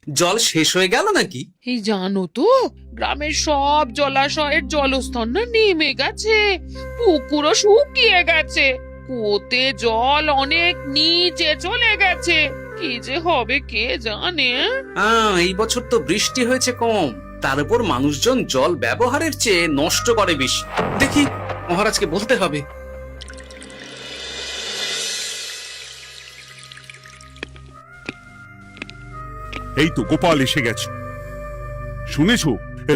জল শেষ হয়ে গেল নাকি? এই জানো তো, গ্রামের সব জলাশয়ের জলস্তর না নেমে গেছে, পুকুরও শুকিয়ে গেছে, কুয়োতে জল অনেক নিচে চলে গেছে। কি যে হবে কে জানে। এই বছর তো বৃষ্টি হয়েছে কম, তার উপর মানুষজন জল ব্যবহারের চেয়ে নষ্ট করে বেশি। দেখি, মহারাজকে বলতে হবে। এই তো গোপাল এসে গেছে। শুনেছো,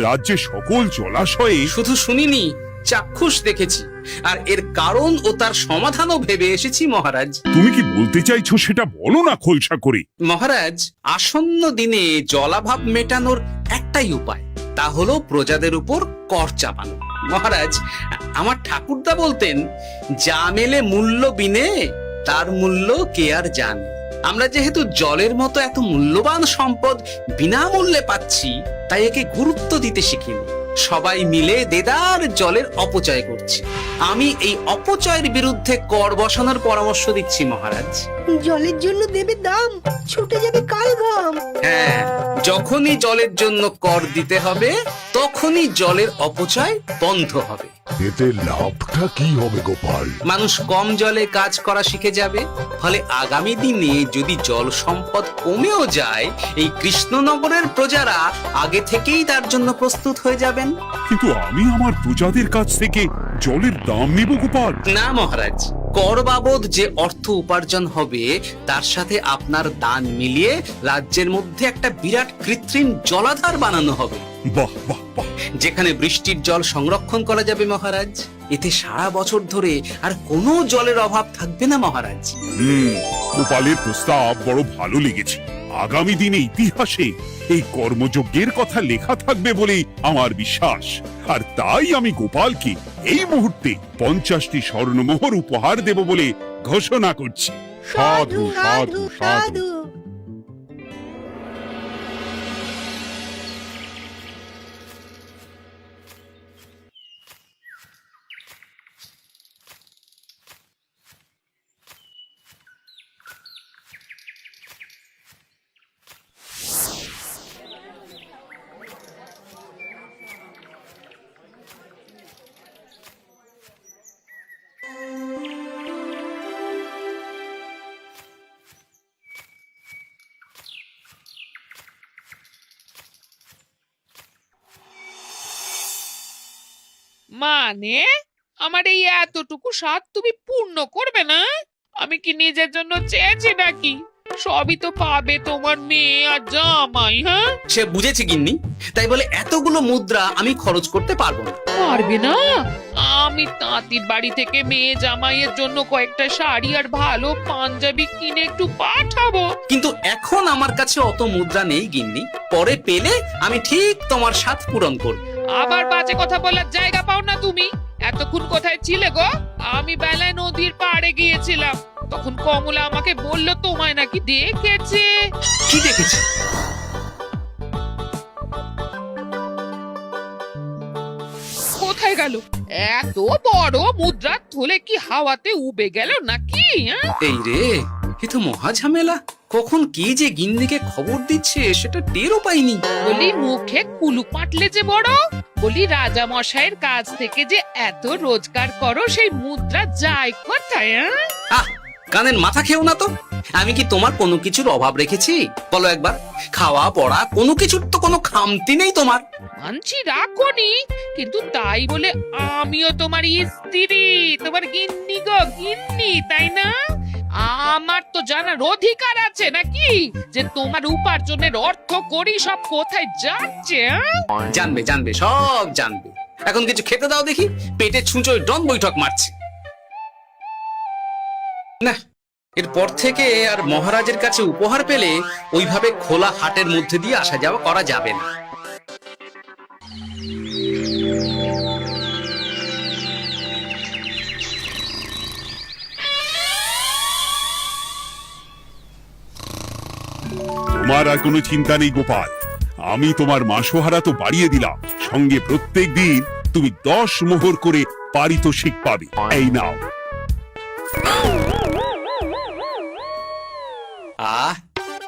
রাজ্যের সকল জলাশয়ে শুধু শুনিনি, চাক্ষুষ দেখেছি, আর এর কারণ ও তার সমাধানও ভেবে এসেছি মহারাজ। তুমি কি বলতে চাইছো সেটা বলো না খোলসা করে। মহারাজ, আসন্ন দিনে জলাভাব মেটানোর একটাই উপায়, তা হলো প্রজাদের উপর কর চাপানো। মহারাজ, আমার ঠাকুরদা বলতেন, যা মেলে মূল্য বিনে তার মূল্য কে আর জানে। আমরা যেহেতু জলের মতো এত মূল্যবান সম্পদ বিনামূল্যে পাচ্ছি, তাই একে গুরুত্ব দিতে শিখিনি। সবাই মিলে দেদার জলের অপচয় করছে। আমি এই অপচয়ের বিরুদ্ধে কর বসানোর পরামর্শ দিচ্ছি মহারাজ। জলের জন্য দেবে দাম, ছুটে যাবে কাল ঘাম। হ্যাঁ, যখনই জলের জন্য কর দিতে হবে, তখনই জলের অপচয় বন্ধ হবে। এতে লাভটা কি হবে গোপাল? মানুষ কম জলে কাজ করা শিখে যাবে, ফলে আগামী দিনে যদি জল সম্পদ কমেও যায়, এই কৃষ্ণনগরের প্রজারা আগে থেকেই তার জন্য প্রস্তুত হয়ে যাবেন। কিন্তু আমি আমার প্রজাদের কাছ থেকে জলের দাম নেব গোপাল? না মহারাজ, কর বাবদ যে অর্থ উপার্জন হবে, তার সাথে আপনার দান মিলিয়ে রাজ্যের মধ্যে একটা বিরাট কৃত্রিম জলাধার বানানো হবে, বাহ বাহ বাহ! যেখানে বৃষ্টির জল সংরক্ষণ করা যাবে মহারাজ। এতে সারা বছর ধরে আর কোনো জলের অভাব থাকবে না মহারাজ। গোপালের প্রস্তাব বড় ভালো লেগেছে। আগামী দিনে ইতিহাসে এই কর্মযজ্ঞের কথা লেখা থাকবে বলেই আমার বিশ্বাস। আর তাই আমি গোপালকে এই মুহূর্তে 50টি স্বর্ণমোহর উপহার দেব বলে ঘোষণা করছি। সাধু সাধু সাধু। মানে আমার এই এতটুকু স্বাদ তুমি পূর্ণ করবে না? আমি কি নিজের জন্য চেয়েছি নাকি? সবই তো পাবে তোমার মেয়ে আর জামাই। হ্যাঁ, সে বুঝেছি গিন্নি, তাই বলে এতগুলো মুদ্রা আমি খরচ করতে পারবো না। পারবে না? আমি তাঁতির বাড়ি থেকে মেয়ে জামাইয়ের জন্য কয়েকটা শাড়ি আর ভালো পাঞ্জাবি কিনে একটু পাঠাবো। কিন্তু এখন আমার কাছে অত মুদ্রা নেই গিন্নি, পরে পেলে আমি ঠিক তোমার স্বাদ পূরণ করব। আবার বাজে কথা বলার জায়গা পাও না তুমি। এতক্ষণ কোথায় ছিলে গো? আমি বেলায় নদীর পাড়ে গিয়েছিলাম, তখন কমলা আমাকে বলল তোমায় নাকি দেখেছে। কি দেখেছি? কোথায় গেল? এত বড় মুদ্রা থলে কি হাওয়াতে উবে গেল নাকি? এই রে, এ তো মহা ঝামেলা। কখন কে যে গিন্নিকে খবর দিচ্ছে সেটা টেরও পাইনি। বলি মুখে কুলু পাটলে যে বড়, বলি রাজা মশাইয়ের কাছ থেকে যে এত রোজগার করো, সেই মুদ্রা যায় কোথায়? কানের মাথা খেও না তো। আমি কি তোমার কোনো কিছুর অভাব রেখেছি? বলো একবার। খাওয়া পড়া কোনো কিছুর তো কোনো খামতি নেই তোমার। মানছি রাখোনি, কিন্তু তাই বলে আমিও তোমার স্ত্রী, তোমার গিন্নি গো, গিন্নি, তাই না? আমার তো জানার অধিকার আছে নাকি যে তোমার উপার্জনের অর্থ করি সব কোথায় যাচ্ছে? জানবে জানবে, সব জানবে। এখন কিছু খেতে দাও দেখি, পেটে ছুঁচোয় ডন বৈঠক মারছে। না, এরপর থেকে আর মহারাজের কাছে উপহার পেলে ওইভাবে খোলা হাটের মধ্যে দিয়ে আসা যাওয়া করা যাবে না। তোমার আর কোনো চিন্তা নেই গোপাল। আমি তোমার মাসোহারা তো বাড়িয়ে দিলাম, সঙ্গে প্রত্যেক দিন তুমি 10 মোহর করে পারিতোষিক পাবে। এই নাও।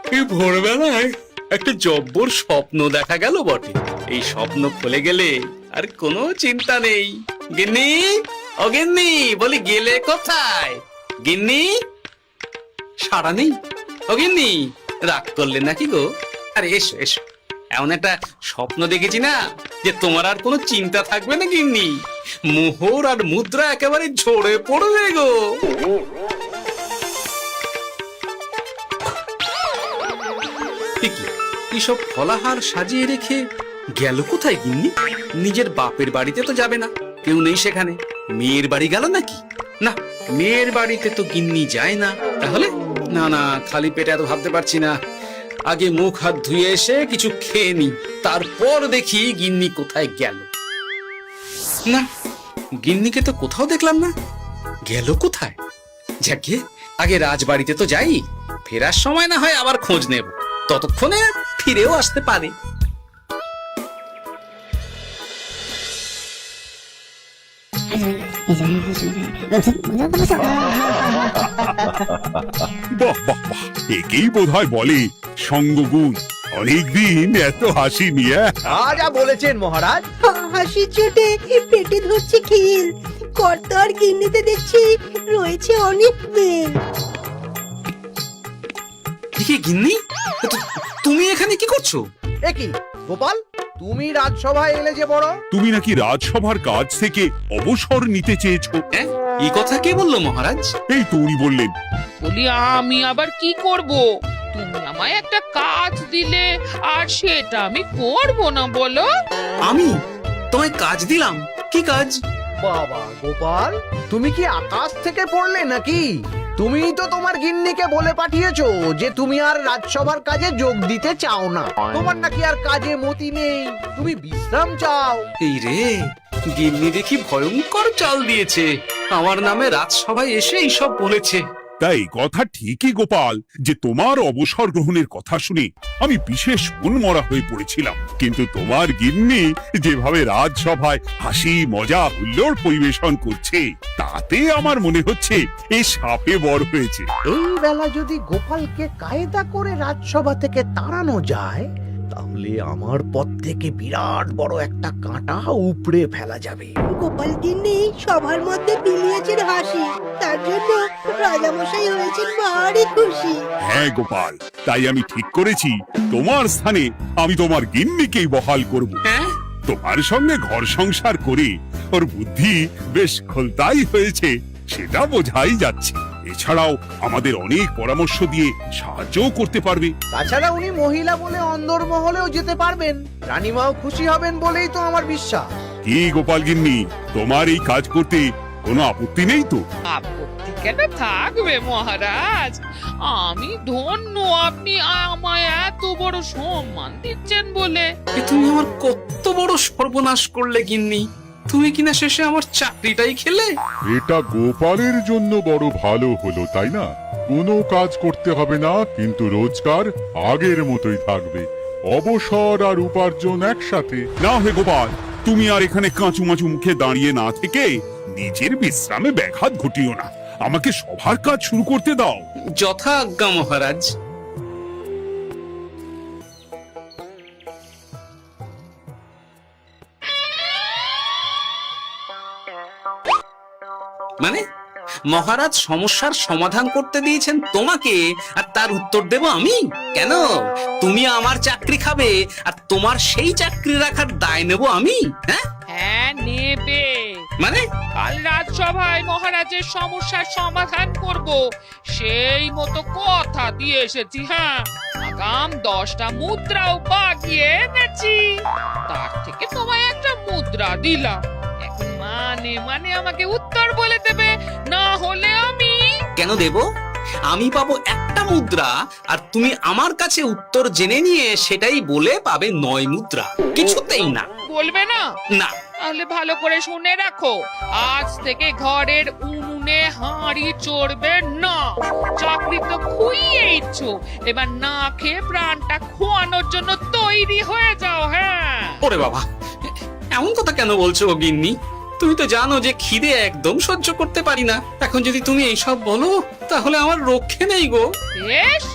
কি ভোরবেলায় একটা জব্বর স্বপ্ন দেখা গেল বটে। এই স্বপ্ন খুলে গেলে আর কোনো চিন্তা নেই। গিন্নি, ও গিন্নি, বলি গেলে কোথায়? গিন্নি, সাড়া নেই। ও গিন্নি, রাগ করলে নাকি গো? আরে এসো এসো, এমন একটা স্বপ্ন দেখেছি না যে তোমার আর কোনো চিন্তা থাকবে না গিন্নি। মোহর আর মুদ্রা একেবারে ঝরে পড়বে গো। এইসব ফলাহার সাজিয়ে রেখে গেল কোথায় গিন্নি? নিজের বাপের বাড়িতে তো যাবে না, কেউ নেই সেখানে। মেয়ের বাড়ি গেল নাকি? না, মেয়ের বাড়িতে তো গিন্নি যায় না। তাহলে না না, খালি পেটে এত ভাবতে পারছি না। আগে মুখ হাত ধুয়ে এসে কিছু খেয়ে নি, তারপর দেখি গিন্নি কোথায় গেল। না, গিন্নিকে তো কোথাও দেখলাম না। গেল কোথায়? যাকে আগে রাজবাড়িতে তো যাই, ফেরার সময় না হয় আবার খোঁজ নেব, ততক্ষণে ফিরেও আসতে পারে। বাহ বাহ বাহ, একেই বোধহয় বলে সঙ্গগুণ। অনেকদিন এত হাসি নিয়ে। যা বলেছেন মহারাজ। হাসির চোটে পেটে ধরছে খিল। কর্তা আর গিন্নিতে দেখছি রয়েছে অনেক তেল। কি গিন্নি, তুমি এখানে কি করছো? কি গোপাল, তুমি রাজসভায় এলে যে বড়? তুমি নাকি রাজসভার কাজ থেকে অবসর নিতে চেয়েছো? হ্যাঁ, এই কথা কে বললো মহারাজ? এই তো উনি বললেন। বলি আমি আবার কি করব? তুমি আমায় একটা কাজ দিলে আর সেটা আমি করব না বলো? আমি তোমায় কাজ দিলাম? কি কাজ? বাবা গোপাল, তুমি কি আকাশ থেকে পড়লে নাকি? তুমি তো তোমার গিন্নিকে বলে পাঠিয়েছো যে তুমি আর রাজসভার কাজে যোগ দিতে চাও না। তোমার নাকি আর কাজে মতি নেই, তুমি বিশ্রাম চাও। এই রে, গিন্নি দেখি ভয়ঙ্কর চাল দিয়েছে। আমার নামে রাজসভায় এসে এইসব বলেছে। তাই কথা ঠিকই গোপাল, যে তোমার অবসর গ্রহণের কথা শুনে আমি বিশেষ মনমরা হয়ে পড়েছিলাম। কিন্তু তোমার গিন্নি যেভাবে রাজসভায় হাসি মজা হুল্লোড় পরিবেশন করছে, তাতে আমার মনে হচ্ছে এ সাপে বর হয়েছে। এই বেলা যদি গোপালকে কায়দা করে রাজসভা থেকে তাড়ানো যায়, তাহলে আমার পথ থেকে বিরাট বড় একটা কাঁটা উপড়ে ফেলা যাবে। গোপাল গিন্নি সবার মধ্যে বিলিয়েছেন হাসি, তার জন্য রাজামশাই হয়েছেন ভারী খুশি। হ্যাঁ গোপাল, তাই আমি ঠিক করেছি তোমার স্থানে আমি তোমার গিন্নিকেই বহাল করব। হ্যাঁ, তোমার সঙ্গে ঘর সংসার করে ওর বুদ্ধি বেশ খোলতাই হয়েছে, সেটা বোঝাই যাচ্ছে। এছাড়াও আমাদের অনেক পরামর্শ দিয়ে সাহায্যও করতে পারবে। তাছাড়া উনি মহিলা বলে অন্দরমহলেও যেতে পারবেন, রানীমাও খুশি হবেন বলেই তো আমার বিশ্বাস। কি গোপাল গিন্নি, তোমার এই কাজ করতে কোনো আপত্তি নেই তো? আপত্তি কেন থাকবে মহারাজ? আমি ধন্য আপনি আমায় এত বড় সম্মান দিচ্ছেন বলে। এ তুমি আমার কত বড় সর্বনাশ করলে গিন্নি। তুমি কিনা শেষে আমার চাকরিটাই খেলে। এটা গোপালের জন্য বড় ভালো হলো, তাই না? কোনো কাজ করতে হবে না, কিন্তু রোজগার আগের মতোই থাকবে। অবসর আর উপার্জন একসাথে। না হে গোপাল, তুমি আর এখানে কাঁচু মাচু মুখে দাঁড়িয়ে না থেকে নিজের বিশ্রামে ব্যাঘাত ঘটিও না। আমাকে সবার কাজ শুরু করতে দাও। যথা আজ্ঞা মহারাজ। মানে মহারাজ সমস্যার সমাধান করতে দিয়েছেন তোমাকে, আর তার উত্তর দেব আমি? কেন? তুমি আমার চাকরি খাবে আর তোমার সেই চাকরি রাখার দায় নেব আমি? হ্যাঁ হ্যাঁ, নেবে। মানে কাল রাজসভায় মহারাজের সমস্যার সমাধান করব, সেই মতো কথা দিয়ে এসেছি। হ্যাঁ, আগাম 10টা মুদ্রাও বাগিয়ে এনেছি। তার থেকে তোমায় একটা মুদ্রা দিলাম। এখন মানে মানে আমাকে উত্তর বলে দেবে, না হলে আমি কেন দেব? আমি পাবো একটা মুদ্রা, আর তুমি আমার কাছে উত্তর জেনে নিয়ে সেটাই বলে পাবে 9 মুদ্রা। কিছুতেই না। বলবে না? না। তাহলে ভালো করে শুনে রাখো, আজ থেকে ঘরের উনুনে হাঁড়ি চড়বে না। চাকরি তো খুইয়েইছ, এবার না খেয়ে প্রাণটা খোয়ানোর জন্য তৈরি হয়ে যাও। হ্যাঁ। ওরে বাবা, এমন কথা কেন বলছো গো গিন্নি? তুমি তো জানো যে খিদে একদম সহ্য করতে পারি না। এখন যদি তুমি এইসব বলো, তাহলে আমার রক্ষে নেই গো। বেশ,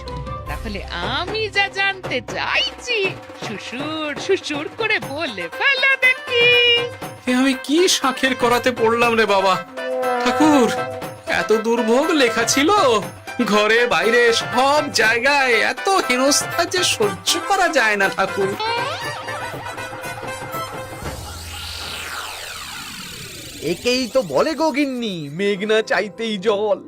তা তাহলে আমি যা জানতে চাইছি শ্বশুর শ্বশুর করে বলে ফেলো দেখি। এ আমি কি শাঁখের করাতে পড়লাম রে বাবা! ঠাকুর, এত দুর্ভোগ লেখা ছিল, ঘরে বাইরে সব জায়গায় এত হেনস্থা যে সহ্য করা যায় না ঠাকুর। একেই তো বলে গো গিন্নি, মেঘ না চাইতেই জল।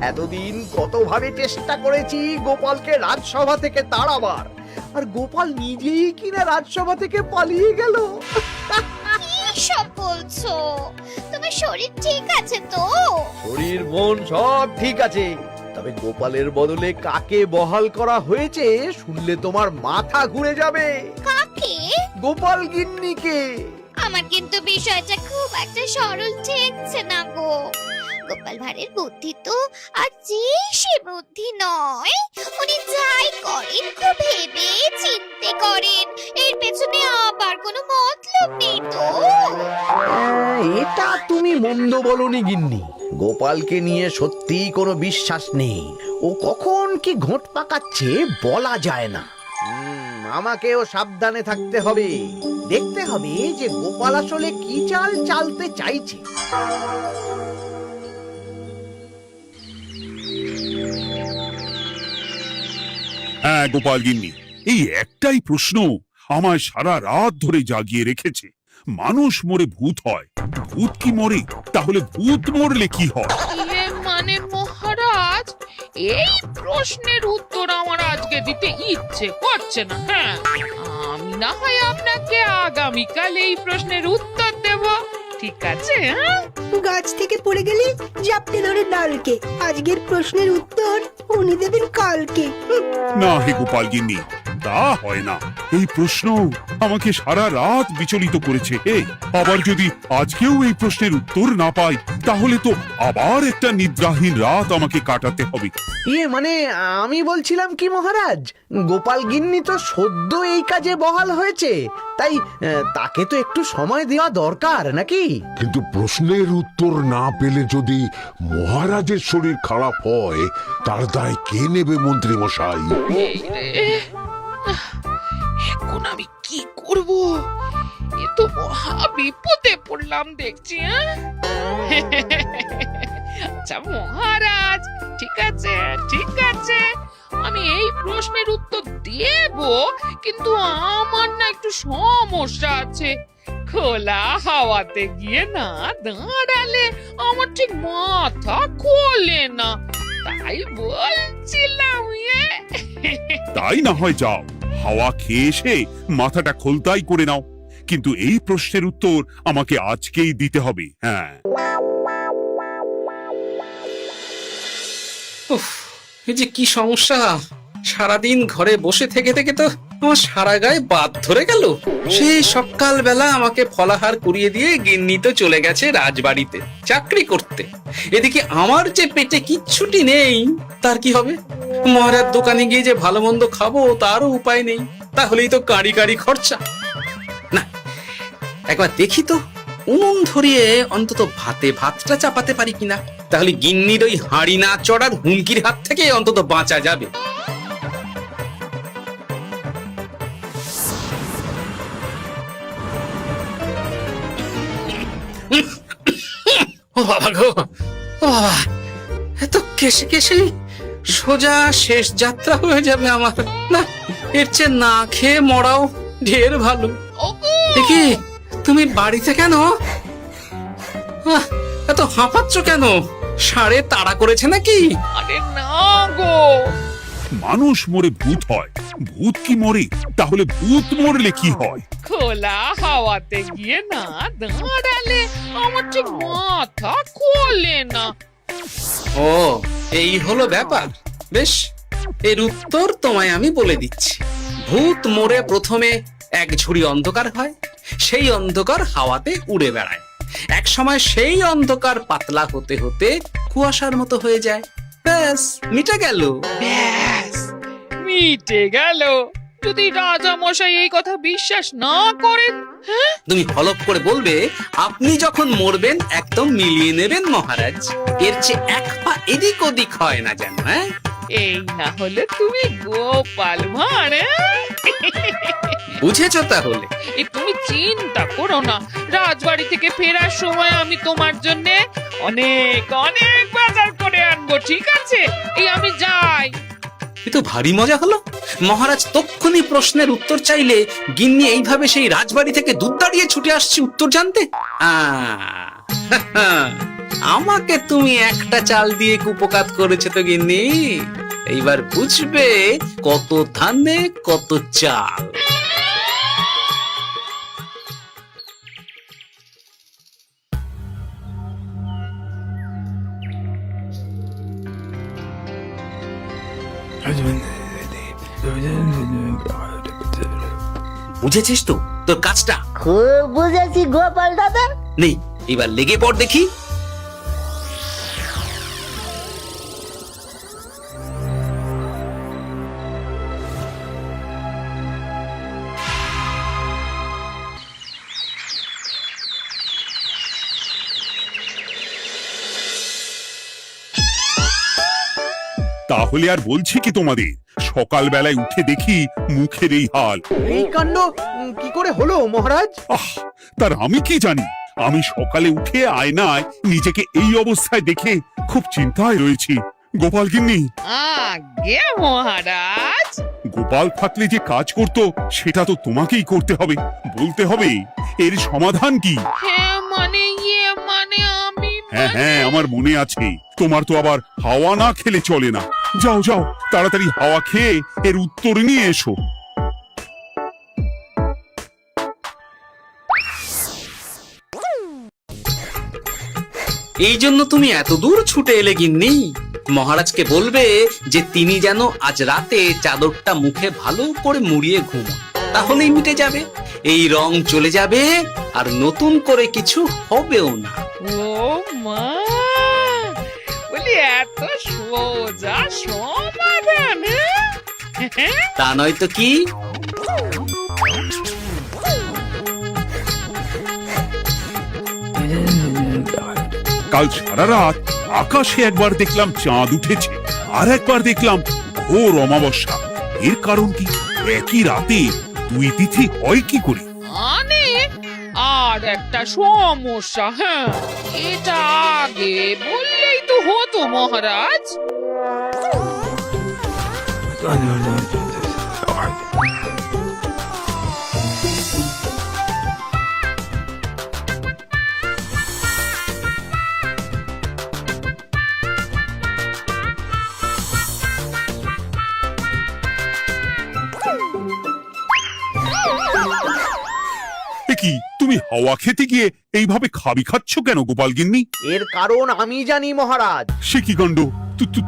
এতদিন কতভাবে চেষ্টা করেছি গোপালকে রাজসভা থেকে তাড়াবার, আর গোপাল নিজেই কিনা রাজসভা থেকে পালিয়ে গেল। কি সব বলছো? তোমার শরীর ঠিক আছে তো? শরীর মন সব ঠিক আছে, তবে গোপালের বদলে কাকে বহাল করা হয়েছে শুনলে তোমার মাথা ঘুরে যাবে। কাকে? গোপাল গিন্নিকে। আমার কিন্তু বিষয়টা খুব একটা সরল ঠেকছে না গো। গোপাল ভাঁড়ের বুদ্ধি তো আর যে সে বুদ্ধি নয়। উনি যাই করেন খুব ভেবে চিন্তে করেন, এর পেছনে আবার কোনো মতলব নেই তো। এটা তুমি মন্দ বলনি গিন্নি। গোপালকে নিয়ে সত্যিই কোনো বিশ্বাস নেই। ও কখন কি ঘোট পাকাচ্ছে বলা যায় না। আমাকেও সাবধানে থাকতে হবে। দেখতে হবে যে গোপাল আসলে কি চাল চালতে চাইছে। হ্যাঁ গোপাল গিন্নি, এই একটাই প্রশ্ন আমায় সারা রাত ধরে জাগিয়ে রেখেছে। মানুষ মরে ভূত হয়, ভূত কি মরে? তাহলে ভূত মরলে কি হয়? ইয়ে মানে মহারাজ, এই প্রশ্নের উত্তর আমার আজকে দিতে ইচ্ছে করছে না। হ্যাঁ, আমি না হয় আপনাকে আগামীকাল এই প্রশ্নের উত্তর দেব, ঠিক আছে? হ্যাঁ, গাছ থেকে পড়ে গেলে জাপটে ধরে ডালকে। আজকের প্রশ্নের উত্তর উনি দেবেন কালকে। না হে গোপাল গিন্নি, তা হয় না। এই প্রশ্ন আমাকে সারা রাত বিচলিত করেছে। আবার যদি আজকেও এই প্রশ্নের উত্তর না পাই, তাহলে তো আবার একটা নিদ্রাহীন রাত আমাকে কাটাতে হবে। ইয়ে মানে আমি বলছিলাম কি মহারাজ, গোপাল গিন্নি তো সদ্য এই কাজে বহাল হয়েছে, তাই তাকে তো একটু সময় দেওয়া দরকার নাকি? কিন্তু প্রশ্নের উত্তর না পেলে যদি মহারাজের শরীর খারাপ হয়, তার দায় কে নেবে মন্ত্রী মশাই? এই রে, এখন আমি কি করব? এ তো মহা বিপদে পড়লাম দেখছি। আচ্ছা মহারাজ, ঠিক আছে ঠিক আছে, আমি এই প্রশ্নের উত্তর দেব, কিন্তু আমার না একটু সমস্যা আছে। খোলা হাওয়াতে গিয়ে না দাঁড়ালে আমার ঠিক মাথা খোলে না, তাই বলছিলাম। তাই না হয় যাও, হাওয়া খেয়ে এসে মাথাটা খোলতাই করে নাও, কিন্তু এই প্রশ্নের উত্তর আমাকে আজকেই দিতে হবে। হ্যাঁ, উফ, এই যে কি সমস্যা! সারাদিন ঘরে বসে থেকে থেকে তো আমার সারা গায়ে বাদ ধরে গেল। সেই সকালবেলা আমাকে ফলাহার করিয়ে দিয়ে গিন্নি তো চলে গেছে রাজবাড়িতে চাকরি করতে। এদিকে আমার যে পেটে কিচ্ছুটি নেই, তার কি হবে? মহারাজ দোকানে গিয়ে যে ভালো মন্দ খাবো তারও উপায় নেই, তাহলেই তো কাঁড়ি কাঁড়ি খরচা। না, একবার দেখি তো উনুন ধরিয়ে অন্তত ভাতটা চাপাতে পারি কিনা, তাহলে গিন্নির ওই হাঁড়ি না চড়ার হুমকির হাত থেকে অন্তত বাঁচা যাবে। ও বাবা গো, ও বাবা, এত কেসে কেসে সোজা শেষ যাত্রা হয়ে যাবে আমার। না, এর চেয়ে না খেয়ে মরাও ঢের ভালো। দেখি তুমি বাড়িতে কেন? এত হাঁপাচ্ছ কেন? ষাঁড়ে তাড়া করেছে নাকি? আরে না গো, মানুষ মরে ভূত হয়, ভূত কি মরে? তাহলে ভূত মরলে কি হয়? খোলা হাওয়াতে গিয়ে না দাঁড়ালে আমার ঠিক মাথা খোলে না। ও, এই হলো ব্যাপার। বেশ, এর উত্তর তোমায় আমি বলে দিচ্ছি। ভূত মরে প্রথমে এক ঝুড়ি অন্ধকার হয়, সেই অন্ধকার হাওয়াতে উড়ে বেড়ায়। এক সময় সেই অন্ধকার পাতলা হতে হতে কুয়াশার মতো হয়ে যায়। ব্যাস, মিটে গেল। ব্যাস, মিটে গেল। যদি রাজা মশাই এই কথা বিশ্বাস না করেন, হ্যাঁ, তুমি হলপ করে বলবে আপনি যখন মরবেন একদম মিলিয়ে নেবেন মহারাজ। এর চেয়ে এক পা এদিক ওদিক হয় না যেন। হ্যাঁ, এই না হলে তুমি গোপাল ভাঁড় হ্যাঁ? বুঝেছো তাহলে? এই তুমি চিন্তা করো না, রাজবাড়ি থেকে ফেরার সময় আমি তোমার জন্য অনেক অনেক বাজার করে আনবো, ঠিক আছে? এই আমি যাই। এ তো ভারী মজা হলো। মহারাজ তক্ষুনি প্রশ্নের উত্তর চাইলে গিন্নি এইভাবে সেই রাজবাড়ি থেকে দুধ দাঁড়িয়ে ছুটে আসছে উত্তর জানতে। আমাকে তুমি একটা চাল দিয়ে কুপকাত করেছো তো গিন্নি। এইবার বুঝবে কত ধানে কত চাল। বুঝেছিস তো তোর কাজটা? খুব বুঝেছি গোপাল দাদা। নেই, এবার লেগে পড় দেখি। তাহলে আর বলছি কি তোমাদের, সকালবেলায় উঠে দেখি মুখের এই হাল। এই কাণ্ড কি করে হলো মহারাজ? আহ, তার আমি কি জানি। আমি সকালে উঠে আয়নায় নিজেকে এই অবস্থায় দেখে খুব চিন্তায় রয়েছি। গোপাল গিন্নি, আগে মহারাজ, গোপাল থাকলে যে কাজ করতো সেটা তো তোমাকেই করতে হবে, বলতে হবে এর সমাধান কি। হ্যাঁ মানে আমি হ্যাঁ হ্যাঁ, আমার মনে আছে। তোমার তো আবার হাওয়া না খেলে চলে না। যাও যাও, তাড়াতাড়ি হাওয়া খেয়ে এর উত্তর নিয়ে এসো। এই জন্য তুমি এত দূর ছুটে এলে গিন্নি? মহারাজকে বলবে যে তিনি যেন আজ রাতে চাদরটা মুখে ভালো করে মুড়িয়ে ঘুমোন, তাহলেই মিটে যাবে। এই রং চলে যাবে আর নতুন করে কিছু হবেও না। ও মা, বলি এত সোজা সমাধান হ্যাঁ? তা নয় তো কি? কাল সারা রাত আকাশে একবার দেখলাম চাঁদ উঠেছে, আর একবার দেখলাম ঘোর অমাবস্যা। এর কারণ কি? একই রাতে দুই তিথি হয় কি করে? মানে আর একটা সমস্যা, হ্যাঁ এটা আগে বললেই তো হতো মহারাজ। এ কি, তুমি হাওয়া খেতে গিয়ে এইভাবে খাবি খাচ্ছ কেন গোপাল গিন্নি? এর কারণ আমি জানি মহারাজ। সে কি কাণ্ড!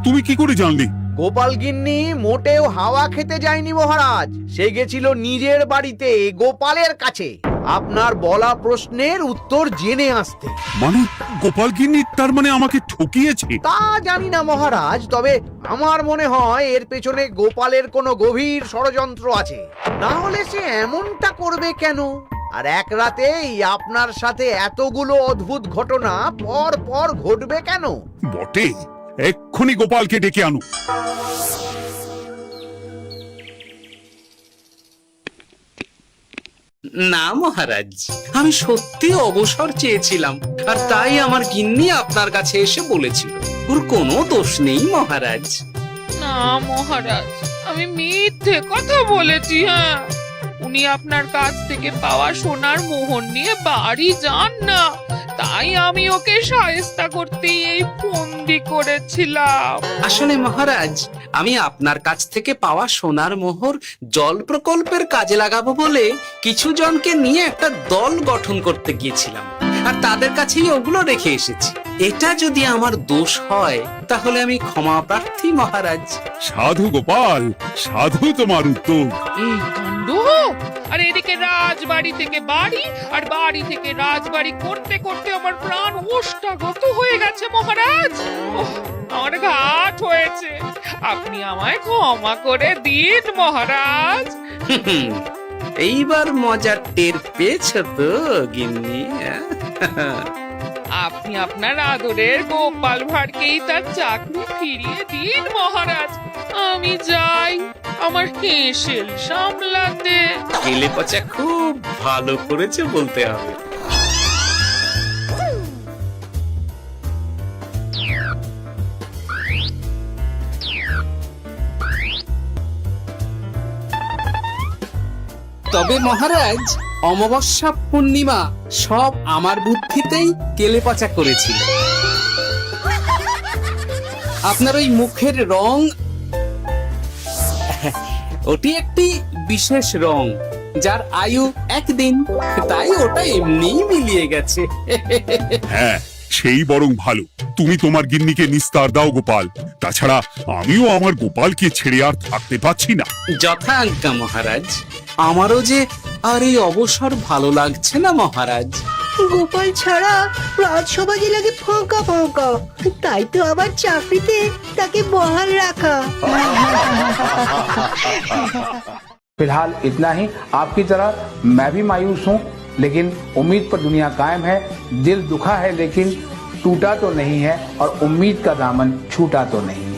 তুমি কি করে জানলে? গোপাল গিন্নি মোটেও হাওয়া খেতে যায়নি মহারাজ, সে গেছিল নিজের বাড়িতে গোপালের কাছে আপনার বলা প্রশ্নের উত্তর জেনে আসতে। মানে গোপাল গিন্নি তার মানে আমাকে ঠকিয়েছে? তা জানি না মহারাজ, তবে আমার মনে হয় এর পেছনে গোপালের কোনো গভীর ষড়যন্ত্র আছে, না হলে সে এমনটা করবে কেন? আর এক রাতেই আপনার সাথে এতগুলো অদ্ভুত ঘটনা পর পর ঘটবে কেন? বটে, এক্ষুনি গোপালকে ডেকে আনো। না মহারাজ, আমি সত্যি অবসর চেয়েছিলাম, আর তাই আমার গিন্নি আপনার কাছে এসে বলেছিল। ওর কোনো দোষ নেই মহারাজ। না মহারাজ, আমি মিথ্যে কথা বলেছি। হ্যাঁ, উনি আপনার কাছ থেকে পাওয়া সোনার মোহর নিয়ে বাড়ি যান না, তাই আমি ওকে শায়েস্তা করতে এই ফন্দি করেছিলাম। আসলে মহারাজ, আমি আপনার কাছ থেকে পাওয়া সোনার মোহর জল প্রকল্পের কাজে লাগাবো বলে কিছু জনকে নিয়ে একটা দল গঠন করতে গিয়েছিলাম, আর তাদের কাছেই ওগুলো রেখে এসেছি। এটা যদি আমার দোষ হয় তাহলে আমি ক্ষমা প্রার্থী মহারাজ। সাধু গোপাল, সাধু তোমার উত্তর। এই কাণ্ড! আর এদিকে রাজবাড়ি থেকে বাড়ি, আর বাড়ি থেকে রাজবাড়ি করতে করতে আমার প্রাণ ওষ্ঠাগত হয়ে গেছে মহারাজ। ওহ, আমার ঘাট হয়েছে, আপনি আমায় ক্ষমা করে দিন মহারাজ। এইবার মজার টের পেয়েছ তো গিন্নি? আপনি আপনার আদরের গোপাল ভাঁড়কেই তার চাকরি ফিরিয়ে দিন মহারাজ। আমি যাই আমার হেসেল সামলাতে। কেলে পচা খুব ভালো করেছে বলতে হবে। তবে মহারাজ, অমাবস্যা পূর্ণিমা সব আমার বুদ্ধিতেই কেলেপচা করেছিল। আপনার ওই মুখের রং, ওটি একটি বিশেষ রং যার আয়ু একদিন, তাই ওটা এমনিই মিলিয়ে গেছে। হ্যাঁ, সেই বরং ভালো। তুমি তোমার গিন্নিকে নিস্তার দাও গোপাল। তাছাড়া আমিও আমার গোপালকে ছেড়ে আর থাকতে পারছি না। যথা আজ্ঞা মহারাজ। আমারও যে আর এই অবসর ভালো লাগছে না মহারাজ। গোপাল ছাড়া রাজসভা যে লাগে ফাঁকা ফাঁকা, তাই তো আবার চাকরিতে তাকে বহাল রাখা। फिलहाल इतना ही। आपकी तरह मैं भी मायूस हूँ, लेकिन उम्मीद पर दुनिया कायम है। दिल दुखा है लेकिन टूटा तो नहीं है, और उम्मीद का दामन छूटा तो नहीं है।